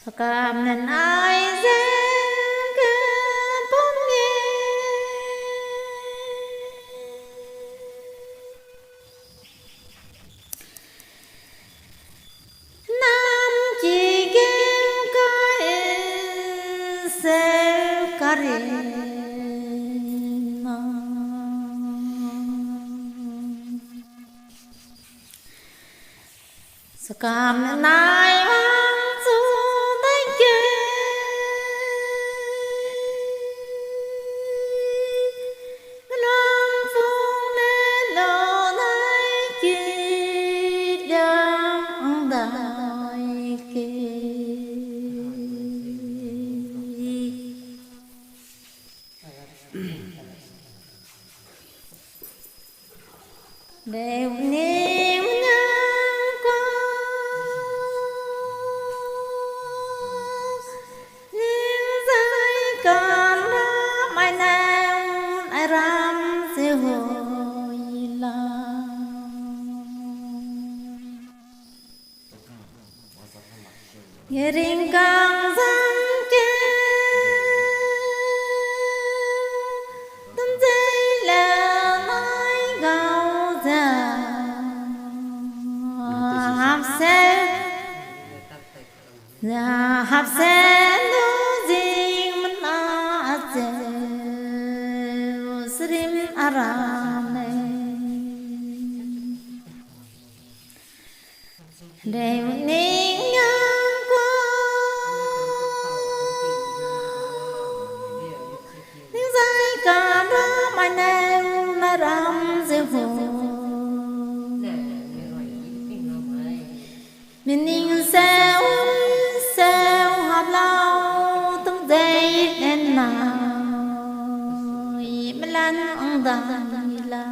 Herakame nên ai dễ cái bốn nghe nam chỉ kêu cái sẽ cà Herakame nên ai đều niềm nhớ có những dây còn đó mai nào ai ram siêu hồi lòng nghe riêng càng dân hấp sen du gì mình a zeo srim arame đều nín nhớ qua những dây cà đó mai nem na ram zeo mình nín sao hợp lâu từng giây đến nào mình lăn ông đàn là